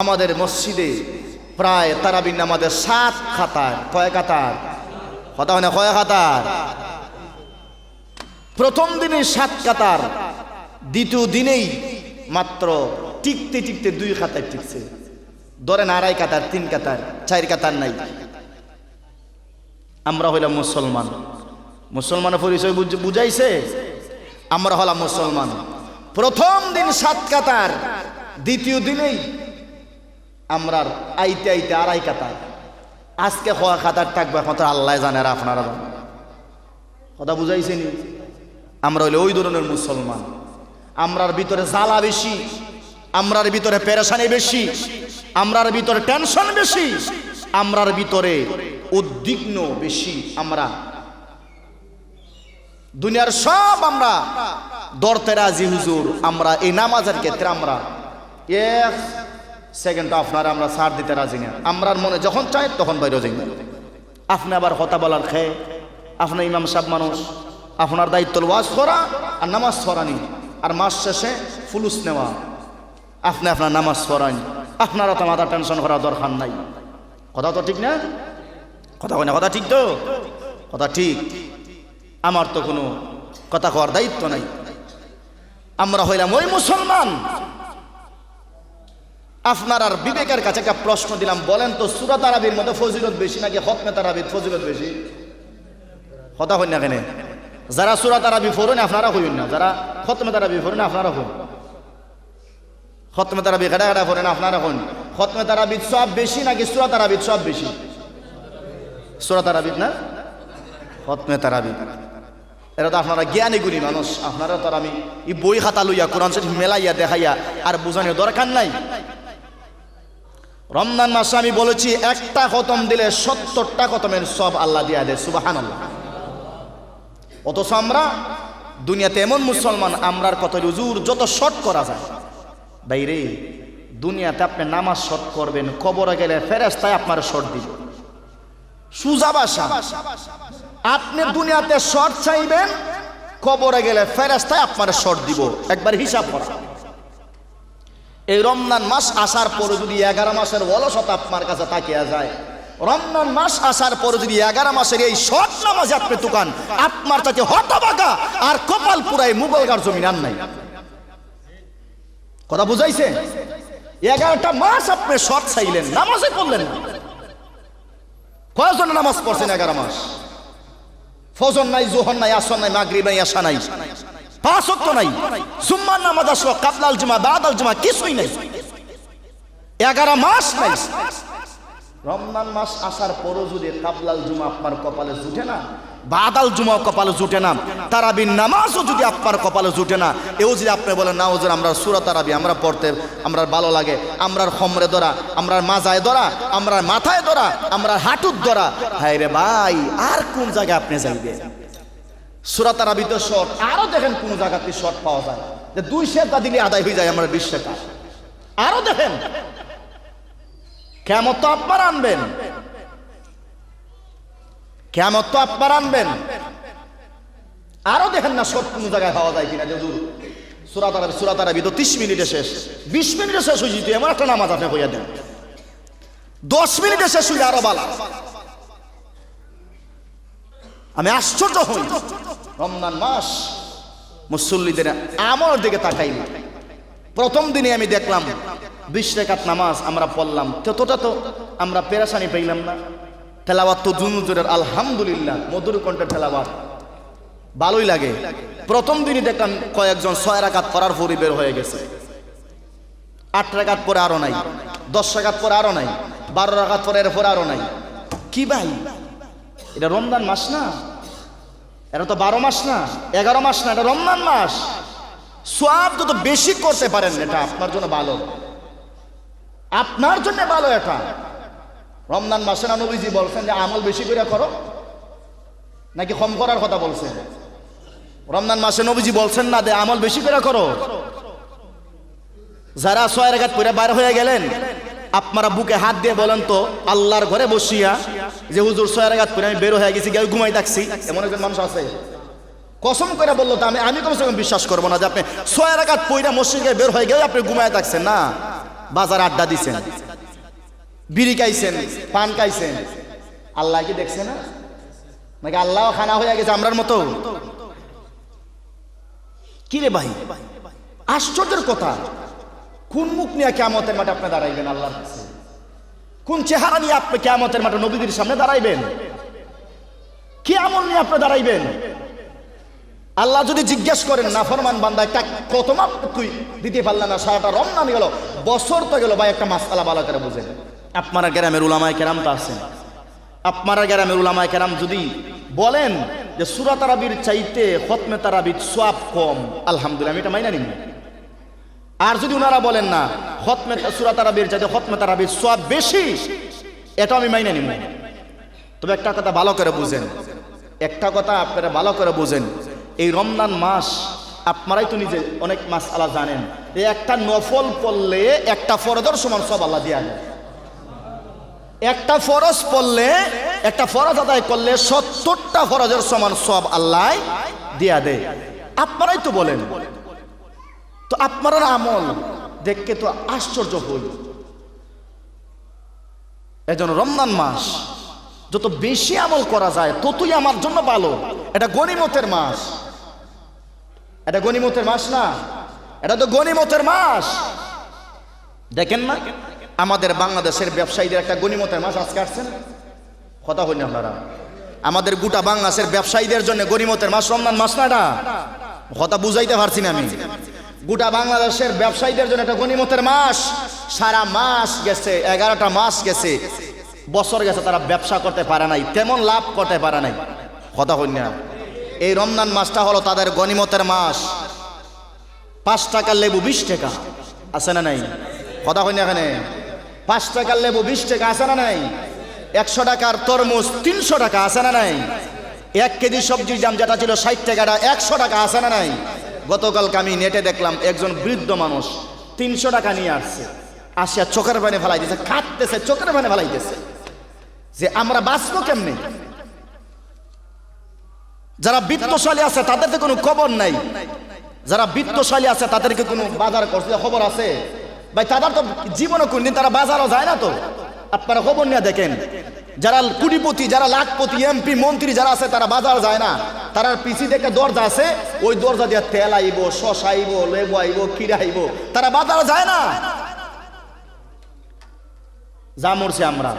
আমাদের মসজিদে প্রায় তারাবির নামাজের 7 কাতার। কয় কাতার? কথা হয় না, কয় কাতার? প্রথম দিনে 7 কাতার, দ্বিতীয় দিনেই মাত্র টিকতে টিকতে 2 কাতার টিকছে। ধরেন 2.5 কাতার, 3 কাতার, 4 কাতার নাই। আমরা হইলাম মুসলমান। মুসলমানের পরিচয় বুঝাইছে? আমরা হলাম মুসলমান। প্রথম দিন 7 কাতার, দ্বিতীয় দিনেই আমরা আইতে আইতে 2.5 কাতার। আজকে কয় কাতার থাকবে এখন তো আল্লাহ জানে, আর আপনারা জানেন। কথা বুঝাইছেনি? আমরা হইলে ওই ধরনের মুসলমান। আমরার ভিতরে জ্বালা বেশি, আমরার ভিতরে পেরেশানি বেশি, আমরার ভিতরে টেনশন বেশি, আমরার ভিতরে উদ্বিগ্ন বেশি। আমরা দুনিয়ার সব আমরা ধরতে রাজি হুজুর। আমরা এই নামাজের ক্ষেত্রে আমরা 1 সেকেন্ড আপনারা আমরা ছাড় দিতে রাজি না। আমরার মনে যখন চাই তখন বাইরে যাই না। আপনি আবার কথা বলার খেয়ে, আপনার ইমাম সাহেব মানুষ, আপনার দায়িত্ব ওয়াজ করা আর নামাজ পড়ানি, আর মাস শেষে ফুলুস নেওয়া। আপনি আপনার নামাজ পড়ান, আপনারা তো মাথা টেনশন করার দরকার নাই। কথা তো ঠিক না? কথা কয় না? কথা ঠিক তো? কথা ঠিক। আমার তো কোনো কথা কওয়ার দায়িত্ব নাই। আমরা হইলাম ওই মুসলমান। আপনার আর বিবেকের কাছে একটা প্রশ্ন দিলাম, বলেন তো সূরা তারাবির মধ্যে ফজিলত বেশি নাকি খতমে তারাবির ফজিলত বেশি? কথা হই না কেন? যারা সূরা তারাবি পড়েন আপনারা হইন না, যারা খতমে তারাবি পড়েন আপনারা হইন। খতমে তারাবি কাটা কাটা পড়েন আপনারা হইন। খতমে তারাবির সব বেশি নাকি সূরা তারাবির সব বেশি? সূরা তারাবির না, খতমে তারাবি। এটা তো আপনারা জ্ঞানী গুণী মানুষ, আপনারা তো আমি এই বই খাতা লইয়া কোরআন শরীফ মেলাইয়া দেখাইয়া আর বোঝানোর দরকার নাই। রমজান মাসে আমি বলেছি একটা খতম দিলে 70টা খতমের সব আল্লাহ দিয়া দেয়। সুবহানাল্লাহ। অথচ আমরা দুনিয়াতে এমন মুসলমান, আমরার কত হুজুর যত শর্ট করা যায়। বাইরে দুনিয়াতে আপনি নামাজ শর্ট করবেন, কবরে গেলে ফেরেশতায় আপনার শর্ট দিবে। সুজা ভাষা, আপনি দুনিয়াতে শর্ট চাইবেন, কবরে গেলে ফেরেশতায় আপনার শর্ট দিব। একবার হিসাব করা। এই রমজান মাস আসার পরে যদি 11 মাসের অলসতা আপনার কাছে তাকিয়া যায়, রমজান মাস আসার পরে যদি 11 মাসের এই শর্ট নামাজে আপনি তুকান, আপনার তাকে হতবাগা আর কপাল পুরাই মুগলগার জমিন আর নাই। কথা বুঝাইছে? 11টা মাস আপনি শর্ট চাইলেন, নামাজে পড়লেন না। কয়জন নামাজ পড়ছেন 11 মাস? ফজর নাই, জোহর নাই, আসর নাই, মাগরিব নাই, এশা নাই, 5 ওয়াক্ত নাই, জুম্মার নামাজ আসলো, কাবলাল জুমা, বাদাল জুমা কিছুই নাই। 11 মাস নাই। রমজান মাস আসার পরও যদি কাবলাল জুমা আপনার কপালে জুটে না, বাদাল জুমা কপালে জুটে না, তারাবির নামাজও যদি আপনার কপালে জুটে না, এও যদি আপনি বলেন না হুজুর আমরা সূরা তারাবি আমরা পড়তে আমরা ভালো লাগে, আমরার খমরে ধরা, আমরার মাজায় ধরা, আমরার মাথায় ধরা, আমরার হাঁটুর ধরা, হায় রে ভাই আর কোন জায়গায় আপনি যাইবেন? সূরা তারাবিতে শর্ট, আরো দেখেন কোন জায়গাতে শর্ট পাওয়া যায় যে 2 সেজদা দিলে আদায় হয়ে যায় আমার 20 টাকা। আরো দেখেন কিয়ামত তো আপনার আনবেন, কিয়ামত তো আপনার আনবেন। আরো দেখেন না শর্ট কোন জায়গায় পাওয়া যায় কিনা। যে হুজুর সূরা তারাবি তো 30 মিনিটে শেষ, 20 মিনিটে শেষ হয়ে যেত এমন একটা নামাজ আপনি কইয়া দেন, 10 মিনিটে শেষ হইলে আরো ভালো। আমি আশ্চর্য হই, রমজান মাস মুসল্লিদের আমার দিকে তাকাইনি। প্রথম দিনে আমি দেখলাম 20 রাকাত নামাজ আমরা পড়লাম, ততটা তো আমরা পেরেশানি পাইলাম না। তেলাওয়াত তো দুনুজুরের আলহামদুলিল্লাহ, মধুর কণ্ঠে তেলাওয়াত ভালোই লাগে। প্রথম দিনই দেখলাম কয়েকজন 6 রাকাত করার পরই বের হয়ে গেছে, 8 রাকাত পরে আরো নাই, 10 রাকাত পরে আরো নাই, 12 রাকাত পরে এর পরে আরো নাই। কি ভাই এটা রমজান মাস না? এটা তো 12 মাস না, 11 মাস না, এটা রমজান মাস। সওয়াব যত বেশি করতে পারেন এটা আপনার জন্য ভালো, আপনার জন্য ভালো। এটা রমজান মাসে না নবীজি বলছেন যে আমল বেশি করে করো, নাকি কম করার কথা বলছেন? রমজান মাসে নবীজি বলছেন না যে আমল বেশি করে করো। যারা 6 রাকাত পড়ে বাইরে হয়ে গেলেন, আপনারা বুকে হাত দিয়ে বলেন তো আল্লাহর ঘরে বসিয়া যে হুজুর 6 রাকাত পড়ে আমি বের হয়ে গেছি, কেউ ঘুমাই থাকছি, এমন একজন মানুষ আছে? কসম করে বললো তো আমি কমসে কম বিশ্বাস করবো না যে আপনি 6 রাকাত পড়ে মসজিদে বের হয়ে গেলে আপনি ঘুমায় থাকছেন। না, বাজার আড্ডা দিছেন, বিড়ি খাইছেন, পান খাইছেন, আল্লাহ কি দেখছে না? নাকি আল্লাহ খানা হয়ে গেছে আমরার মতো? কি রে ভাই, আশ্চর্যের কথা। কোন মুখ নিয়ে কিয়ামতের মাঠে আপনি দাঁড়াইবেন আল্লাহর কাছে? কোন চেহারা নিয়ে আপনি কিয়ামতের মাঠে নবীদের সামনে দাঁড়াইবেন? কি আমল নিয়ে আপনি দাঁড়াইবেন? আল্লাহ যদি জিজ্ঞেস করেন, নাফরমান বান্দা একটা কত মাপ তুই দিতে পারলে না, সারাটা রমজান গেল, বছর তো গেল, ভাই একটা মাসআলা ভালো করে বুঝেন। আপনারা গ্রামের উলামায়ে কেরাম তো আছেন, আপনারা গ্রামের উলামায়ে কেরাম যদি বলেন যে সূরা তারাবির চাইতে খতমে তারাবির সওয়াব কম, আলহামদুলিল্লাহ আমি এটা মাইনা নিব। আর যদি ওনারা বলেন না খতমে সূরা তারাবির চাইতে খতমে তারাবির সওয়াব বেশি, এটা আমি মাইনা নিব। তবে একটা কথা ভালো করে বুঝেন, একটা কথা আপনারা ভালো করে বুঝেন, এই রমজান মাস আপনারাই তো নিজে অনেক মাসআলা জানেন, এই একটা নফল পড়লে একটা ফরজের সমান সওয়াব আল্লাহ দিয়া দেয়। একটা ফরজ পড়লে, একটা ফরজ আদায় করলে 70টা ফরজের সমান সওয়াব আল্লাহ দিয়া দেয়। আপনারাই তো বলেন, তো আপনার আমল দেখে তো আশ্চর্য হই। এজন্য রমজান মাস যত বেশি আমল করা যায় ততই আমার জন্য ভালো। এটা গনিমতের মাস, এটা গনিমতের মাস না, এটা তো গনিমতের মাস। দেখেন না আমাদের বাংলাদেশের ব্যবসায়ীদের একটা গনিমতের মাস আজকে আসছেন, কথা হইনি আপনারা? আমাদের গোটা বাংলাদেশের ব্যবসায়ীদের জন্য গনিমতের মাস রমজান মাস না, এটা কথা বুঝাইতে পারছি না আমি। গোটা বাংলাদেশের ব্যবসায়ীদের জন্য একটা গনিমতের মাস। সারা মাস গেছে, 11টা মাস গেছে, বছর গেছে, তারা ব্যবসা করতে পারে নাই, তেমন লাভ করতে পারে নাই, কথা হইনি না? এই রমজান মাসটা হলো তাদের গনিমতের মাস। 5 টাকার লেবু 20 টাকা আছে না নাই? কথা হইনি এখানে? 5 টাকার লেবু 20 টাকা আছে না নাই? 100 টাকার তরমুজ 300 টাকা আছে না নাই? 1 কেজি সবজির দাম যেটা ছিল 60 টাকাটা 100 টাকা আছে না নাই? গতকালকে আমি নেটে দেখলাম একজন বৃদ্ধ মানুষ 300 টাকা নিয়ে আসছে, আসিয়া চোখের পানি ফেলাই দিয়েছে, খাটতেছে, চোখের পানি ফেলাইতেছে যে আমরা বাঁচবো কেমনে। যারা বিত্তশালী আছে তাদের তো কোনো খবর নাই, যারা বিত্তশালী আছে তাদেরকে কোনো বাজার করছে খবর আছে ভাই? তাদের তো জীবনে কোনদিন তারা বাজারও যায় না। তো আপনারা খবর নিয়ে দেখেন, যারা কোটিপতি, যারা লাখপতি, এমপি, মন্ত্রী যারা আছে তারা বাজার যায় না। তার পিছি দেখে দরজা আছে, ওই দরজা দিয়ে তেল আইব, শসা আইব, লেবু আইব, কিরা আইব, তারা বাজার যায় না। যা মরছে আমরা।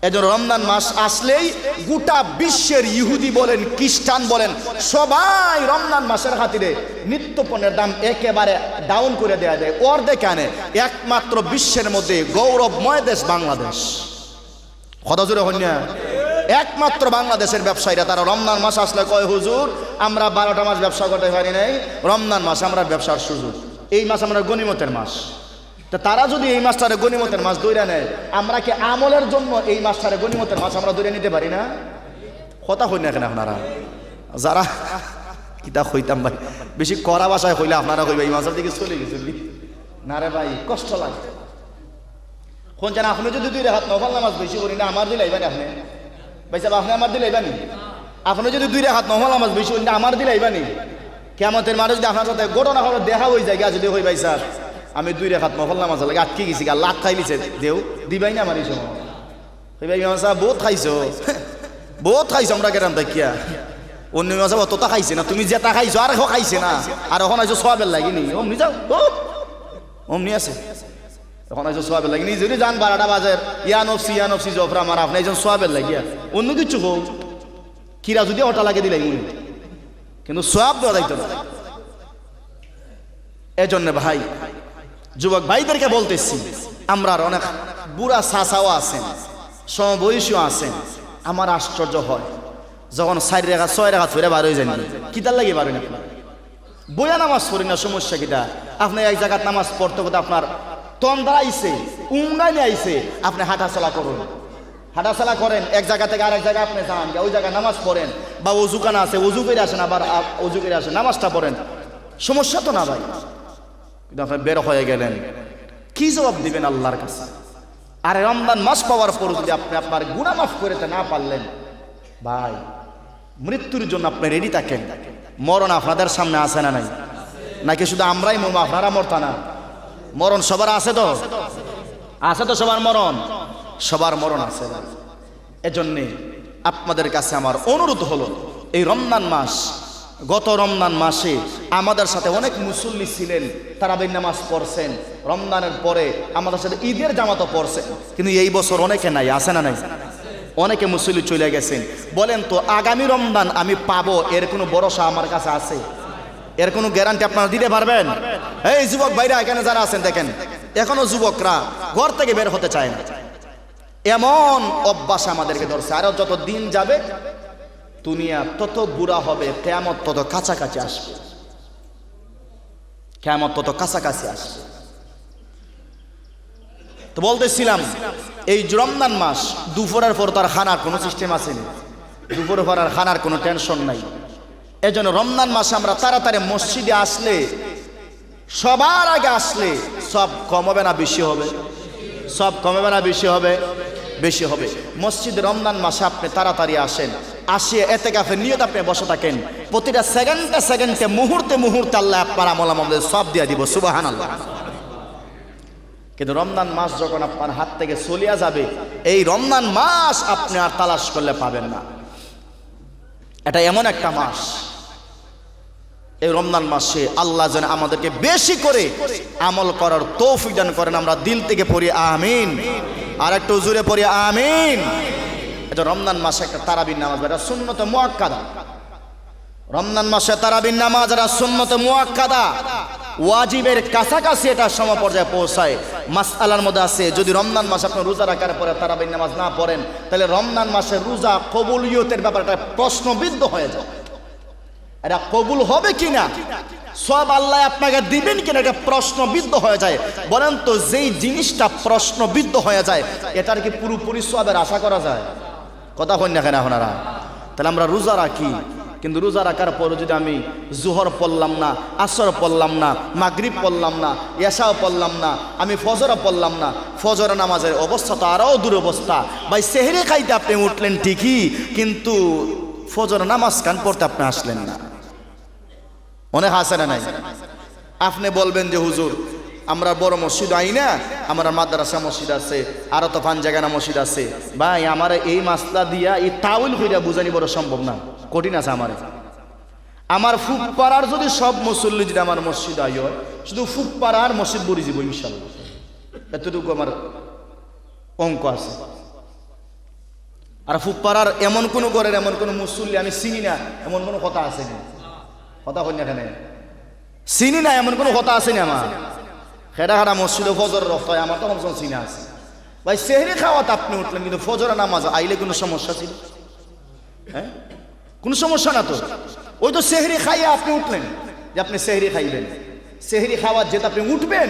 এজন্য রমজান মাস আসলেই গোটা বিশ্বের ইহুদি বলেন, খ্রিস্টান বলেন, সবাই রমজান মাসের খাতিরে নিত্য পণ্যের দাম একেবারে ডাউন করে দেওয়া যায়, অর্ধেক আনে। একমাত্র বিশ্বের মধ্যে গৌরবময় দেশ বাংলাদেশ, কথা জোরে হন্যা। একমাত্র বাংলাদেশের ব্যবসায়ীরা তারা রমজান মাস আসলে কয়, হুজুর আমরা 12টা মাস ব্যবসা করতে পারি নাই, রমজান মাস আমরা ব্যবসার সুযোগ, এই মাস আমরা গনিমতের মাস। তারা যদি এই মাসটারে গনিমতের মাস ধরে নেয়, আমরা কি আমলের জন্য এই মাসটারে গনিমতের মাস আমরা ধরে নিতে পারি না? কথা হই না কেন আপনারা? যারা কিতা হইতাম ভাই, বেশি কড়া ভাষায় হইলে আপনারা কইবা এই মাসের দিকে চলে গেছিল না রে ভাই, কষ্ট লাগে। কোন জানা আপনি যদি 2 রাকাত নফল নামাজ বেশি করি না, আমার দিলাইবেন আপনি ভাই সাহেব, আপনি আমার দিলাইবানি? আপনি যদি 2 রাকাত নফল নামাজ বেশি করি না, আমার দিলাইবানি? কিয়ামতের মাঠে যদি আপনার সাথে ঘটনা হলো দেখা হয়ে যায়, যদি হই ভাই স্যার আমি 2 রাকাত নফল নামাজ লাগে আটকে গেছি, লাখ খাইলিছে, দেও দিবাই না আমার এই সময়। ভাই ইমাম সাহেব বহুত খাইছো, বহুত খাইছো আমরা কেরাম দেখিয়া। অন্য ইমাম সাহেব অতটা খাইছে না, তুমি যেটা খাইছো আর এখন খাইছে না, আর এখন আইছো সওয়াবের লাগেনি, অমনি যাও, অমনি আছে এখন আইছো সওয়াবের লাগেনি। যদি যান 12টা বাজার ইয়া নফসি জফরা আমার, আপনি একজন সওয়াবের লাগিয়া অন্য কিছু হোক, কিরা যদি ওটা লাগে দিলাই উনি, কিন্তু সওয়াব দেওয়া যাইতো না। এজন্য ভাই, যুবক ভাইদেরকে বলতেছি, আমরা অনেক বুড়া চাচাও আছেন, সমবয়সীও আছেন। আমার আশ্চর্য হয় যখন 4 রাকাত 6 রাকাত ফিরে বার হয়ে যান, কিতার লাগে বার হয় না? বইয়া নামাজ পড়ি না, সমস্যা কিটা? আপনি এক জায়গায় নামাজ পড়তে পড়তে আপনার তন্দ্রা আইছে, উঙ্গাইলে আইছে, আপনি হাঁটাচলা করুন, হাঁটাচলা করেন, এক জায়গা থেকে আরেক জায়গায় আপনি যান, ওই জায়গায় নামাজ পড়েন, বা অজুখানা আছে অজু করে আসেন, আবার অজু করে আসেন, নামাজটা পড়েন, সমস্যা তো না ভাই। কিন্তু আপনি বের হয়ে গেলেন, কি জবাব দিবেন আল্লাহর কাছে? আর রমজান মাস পাওয়ার পর যদি আপনি আপনার গুনাহ মাফ করতে না পারলেন, ভাই মৃত্যুর জন্য আপনি রেডি থাকেন। মরণ আপনাদের সামনে আসে না নাই? নাকি শুধু আমরাই মরবো, আপনারা মরতা না? মরণ সবার আছে তো? আছে তো সবার মরণ? সবার মরণ আছে। এজন্যে আপনাদের কাছে আমার অনুরোধ হলো, এই রমজান মাস, গত রমজান মাসে আমাদের সাথে অনেক মুসল্লি ছিলেন, তারাবির নামাজ পড়ছেন, রমজানের পরে আমাদের সাথে ঈদের জামাতও পড়ছেন, কিন্তু এই বছর অনেকে নাই, আছে না নাই? অনেকে মুসল্লি চলে গেছেন। বলেন তো আগামী রমজান আমি পাবো এর কোনো ভরসা আমার কাছে আছে? এর কোনো গ্যারান্টি আপনারা দিতে পারবেন? এই যুবক ভাইরা এখানে যারা আছেন দেখেন, এখনো যুবকরা ঘর থেকে বের হতে চায় না। এমন অভ্যাস আমাদেরকে ধরছে। আরো যত দিন যাবে দুনিয়া তত বুড়া হবে, কিয়ামত তত কাছাকাছি আসবে, কিয়ামত তত কাছাকাছি আসবে। তো বলতেছিলাম এই রমজান মাস দুপুরের পর তার খানার কোনো সিস্টেম আছে না, দুপুরের পর আর খানার কোনো টেনশন নাই। এজন্য রমজান মাসে আমরা তাড়াতাড়ি মসজিদে আসলে, সবার আগে আসলে সব কম হবে না বেশি হবে? সব কমবে না বেশি হবে? বেশি হবে। মসজিদে রমজান মাসে আপনি তাড়াতাড়ি আসেন, আসিয়ে এতেকাফের নিয়ত আপনি বসে থাকেন, প্রতিটা সেকেন্ডে সেকেন্ডে মুহূর্তে মুহূর্তে আল্লাহ আপনার আমল আমাদের সব দিয়ে দিব, সুবহানাল্লাহ। কিন্তু রমজান মাস যখন আপনার হাত থেকে চলিয়া যাবে, এই রমজান মাস আপনি আর তালাশ করলে পাবেন না। এটা এমন একটা মাস, এই রমজান মাসে আল্লাহ যেন আমাদেরকে বেশি করে আমল করার তৌফিক দান করেন। আমরা দিল থেকে পড়ি আমিন, আর একটু জোরে পড়ি আমিন। এটা রমজান মাসে একটা তারাবির নামাজ, এটা সুন্নতে মুআক্কাদা। রমজান মাসে তারাবির নামাজ এটা সুন্নতে মুআক্কাদা, ওয়াজিবের কাছাকাছি এটা সমপর্যায়ে পৌঁছায়। মাসআলার মধ্যে আছে, যদি রমজান মাসে আপনি রোজা রাখার পরে তারাবির নামাজ না পড়েন, তাহলে রমজান মাসে রোজা কবুলিয়তের ব্যাপারটা প্রশ্নবিদ্ধ হয়ে যায়। এটা কবুল হবে কিনা, সব আল্লাহ আপনাকে দিবেন কিনা, এটা প্রশ্নবিদ্ধ হয়ে যায়। বলেন তো যেই জিনিসটা প্রশ্নবিদ্ধ হয়ে যায়, এটার কি পুরোপুরি সবের আশা করা যায়? কথা হন না কেন আপনারা? তাহলে আমরা রোজা রাখি, কিন্তু রোজা রাখার পরে যদি আমি জোহর পড়লাম না, আসর পড়লাম না, মাগরিব পড়লাম না, এশাও পড়লাম না, আমি ফজরও পড়লাম না, ফজর নামাজের অবস্থা তো আরও দুরবস্থা। ভাই সেহরি খাইতে আপনি উঠলেন ঠিকই, কিন্তু ফজর নামাজ কান পড়তে আপনি আসলেন না। অনেক আছে না নাই? আপনি বলবেন যে হুজুর আমরা বড় মসজিদ আই না, আমার মাদ্রাসা মসজিদ আছে, আরো তো পাঞ্জাগানা মসজিদ আছে। ভাই আমার এই মাসলা দিয়া এই তাউল হইয়া বুঝানি বড় সম্ভব না, কঠিন আছে। আমার ফুকপাড়ার যদি সব মুসল্লি যদি আমার মসজিদ আই হয়, শুধু ফুকপাড়ার মসজিদ বড়ি যাব ইনশাল্লাহ, এতটুকু আমার অঙ্ক আছে। আর ফুকপাড়ার এমন কোনো ঘরের এমন কোনো মুসল্লি আমি চিনি না, এমন কোনো কথা আছে না? কথা কই না এখানে? চিনি না এমন কোনো কথা আছে না? আমার খেড়া খাড়া মসজিদে ফজর রফত হয়, আমার তো অংশ চিনা আছে। ভাই সেহরি খাওয়াতে আপনি উঠলেন, কিন্তু ফজরের নামাজ আইলে কোনো সমস্যা ছিল? হ্যাঁ, কোনো সমস্যা না তো। ওই তো সেহরি খাইয়া আপনি উঠলেন, যে আপনি সেহরি খাইবেন, সেহরি খাওয়ার যেটা আপনি উঠবেন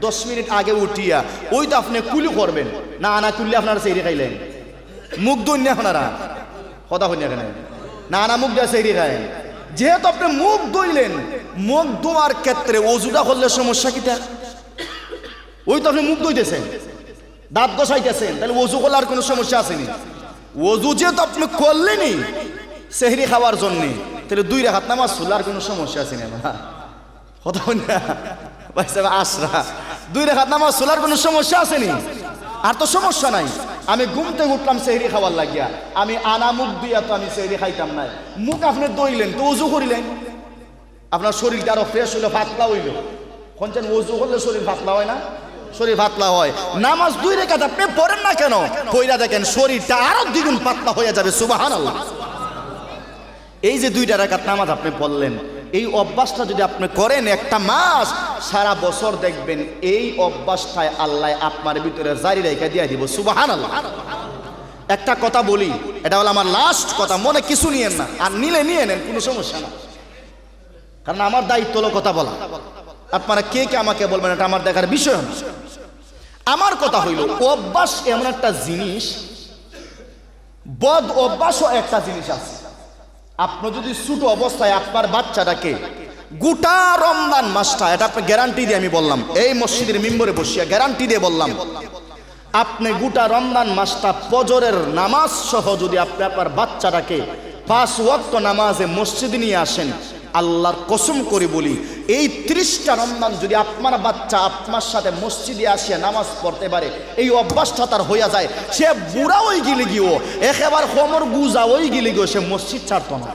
10 মিনিট আগে উঠিয়া ওই তো আপনি কুলি করবেন না, না কুললে আপনারা সেহরি খাইলেন, মুখ দই না আপনারা? কথা হই না এখানে? না না মুখ দেওয়া সেহরি খায়। যেহেতু আপনি মুখ ধুইলেন, মুখ ধোয়ার ক্ষেত্রে ওজুটা করলে সমস্যা কিটা? ওই তো আপনি মুখ ধুইতেছেন, দাঁত ঘষাইতেছেন, তাহলে ওজু করলে আর কোনো সমস্যা আসেনি? ওজু যেহেতু আপনি করলেনই সেহরি খাওয়ার জন্য, তাহলে 2 রাকাত নামাজ পড়লে আর কোনো সমস্যা আসেনি? আমার কথা হয় না ভাই সাহেব? আশরা 2 রাকাত নামাজ পড়লে আর কোনো সমস্যা আসেনি? আর তো সমস্যা নাই। আমি ঘুম থেকে উঠলাম সেহরি খাওয়ার লাগিয়া, আমি আনা মুখ দিয়া তো আমি সেহরি খাইতাম না। মুখ আপনি দইলেন তো ওজু করিলেন, আপনার শরীরটা আরো ফ্রেশ হইলো, পাতলা হইলো। কোনছেন ওজু করলে শরীর পাতলা হয় না? শরীর পাতলা হয়। নামাজ 2 রাকাত আপনি পড়েন না কেন? পয়রা দেখেন শরীরটা আরো দ্বিগুণ পাতলা হয়ে যাবে, সুবহানাল্লাহ। এই যে 2 রাকাত নামাজ আপনি পড়লেন, এই অভ্যাসটা যদি আপনি করেন একটা মাস, সারা বছর দেখবেন এই অভ্যাসটাই আল্লাহ আপনার ভিতরে জারি রেখে দিয়ে দিব, সুবহানাল্লাহ। একটা কথা বলি, এটা হলো আমার লাস্ট কথা, মনে কিছু নিয়েন না, আর নিলে নিয়ে নেন, কোনো সমস্যা না, কারণ আমার দায়িত্ব হলো কথা বলা। আপনারা কে কে আমাকে বলবেন এটা আমার দেখার বিষয় না। আমার কথা হইল অভ্যাস এমন একটা জিনিস, বদ অভ্যাসও একটা জিনিস আছে। আপনি যদি ছোট অবস্থায় আপনার বাচ্চাটাকে গোটা রমজান মাসটা, এটা আপনি গ্যারান্টি দিয়ে আমি বললাম, এই মসজিদের মিম্বরে বসিয়া গ্যারান্টি দিয়ে বললাম, আপনি গোটা রমজান মাসটা ফজরের নামাজ সহ যদি আপনি আপনার বাচ্চাটাকে 5 ওয়াক্ত নামাজে মসজিদে নিয়ে আসেন, আল্লাহর কসম করে বলি, এই 30টা রমজান যদি আপনার বাচ্চা আপনার সাথে মসজিদে আসিয়া নামাজ পড়তে পারে, এই অভ্যাসটা তার হইয়া যায়, সে বুড়া ওই গিলে গিয়েও একেবারে কোমর গুজা ওই গিলে গিয়েও সে মসজিদ ছাড়তো না।